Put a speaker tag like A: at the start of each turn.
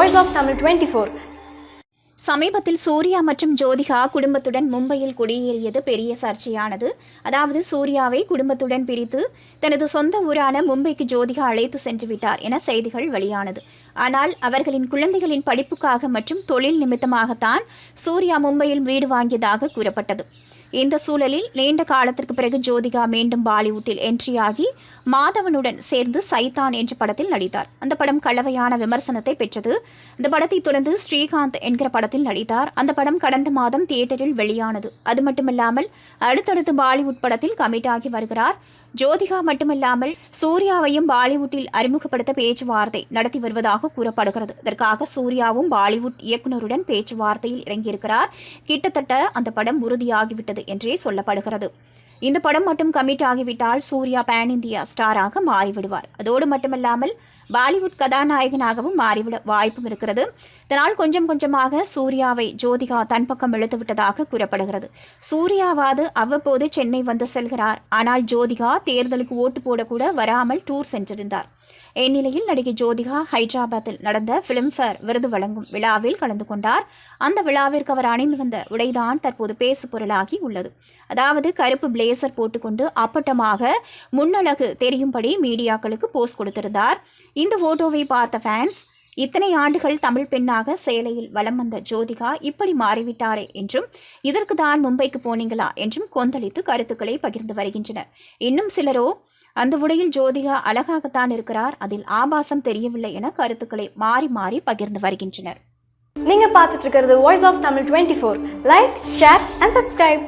A: Voice of Tamil 24.
B: சமீபத்தில் சூர்யா மற்றும் ஜோதிகா குடும்பத்துடன் மும்பையில் குடியேறியது பெரிய சர்ச்சையானது. அதாவது சூர்யாவை குடும்பத்துடன் பிரித்து தனது சொந்த ஊரான மும்பைக்கு ஜோதிகா அழைத்து சென்று விட்டார் என செய்திகள் வெளியானது. ஆனால் அவர்களின் குழந்தைகளின் படிப்புக்காக மற்றும் தொழில் நிமித்தமாகத்தான் சூர்யா மும்பையில் வீடு வாங்கியதாக கூறப்பட்டது. இந்த சூழலில் நீண்ட காலத்திற்கு பிறகு ஜோதிகா மீண்டும் பாலிவுட்டில் என்ட்ரியாகி மாதவனுடன் சேர்ந்து சைத்தான் என்ற படத்தில் நடித்தார். அந்த படம் கலவையான விமர்சனத்தை பெற்றது. இந்த படத்தை தொடர்ந்து ஸ்ரீகாந்த் என்கிற படத்தில் நடித்தார். அந்த படம் கடந்த மாதம் தியேட்டரில் வெளியானது. அது மட்டுமில்லாமல் அடுத்தடுத்து பாலிவுட் படத்தில் கமிட் ஆகி வருகிறார். ஜோதிகா மட்டுமல்லாமல் சூர்யாவையும் பாலிவுட்டில் அறிமுகப்படுத்த பேச்சுவார்த்தை நடத்தி வருவதாக கூறப்படுகிறது. இதற்காக சூர்யாவும் பாலிவுட் இயக்குநருடன் பேச்சுவார்த்தையில் இறங்கியிருக்கிறார். கிட்டத்தட்ட அந்த படம் உறுதியாகிவிட்டது என்றே சொல்லப்படுகிறது. இந்த படம் மட்டும் கமிட் ஆகிவிட்டால் சூர்யா பேன் இந்தியா ஸ்டாராக மாறிவிடுவார். அதோடு மட்டுமல்லாமல் பாலிவுட் கதாநாயகனாகவும் மாறிவிட வாய்ப்பும் இருக்கிறது. இதனால் கொஞ்சம் கொஞ்சமாக சூர்யாவை ஜோதிகா தன் பக்கம் இழுத்து விட்டதாக கூறப்படுகிறது. சூர்யாவாது அவ்வப்போது சென்னை வந்து செல்கிறார். ஆனால் ஜோதிகா தேர்தலுக்கு ஓட்டு போடக்கூட வராமல் டூர் சென்றிருந்தார். இந்நிலையில் நடிகை ஜோதிகா ஹைதராபாத்தில் நடந்த பிலிம்பேர் விருது வழங்கும் விழாவில் கலந்து கொண்டார். அந்த விழாவிற்கு அவர் அணிந்து வந்த உடைதான் தற்போது பேசு பொருளாகி உள்ளது. அதாவது கருப்பு பிளேசர் போட்டுக்கொண்டு அப்பட்டமாக முன்னழகு தெரியும்படி மீடியாக்களுக்கு போஸ்ட் கொடுத்திருந்தார். இந்த போட்டோவை பார்த்த ஃபேன்ஸ், இத்தனை ஆண்டுகள் தமிழ் பெண்ணாக சேலையில் வலம் வந்த ஜோதிகா இப்படி மாறிவிட்டாரே என்றும், இதற்கு தான் மும்பைக்கு போனீங்களா என்றும் கொந்தளித்து கருத்துக்களை பகிர்ந்து வருகின்றனர். இன்னும் சிலரோ அந்த உடையில் ஜோதிகா அழகாகத்தான் இருக்கிறார், அதில் ஆபாசம் தெரியவில்லை என கருத்துக்களை மாறி மாறி பகிர்ந்து வருகின்றனர்.
A: நீங்க பார்த்துட்டு இருக்கிறது Voice of Tamil 24. Like, share and subscribe.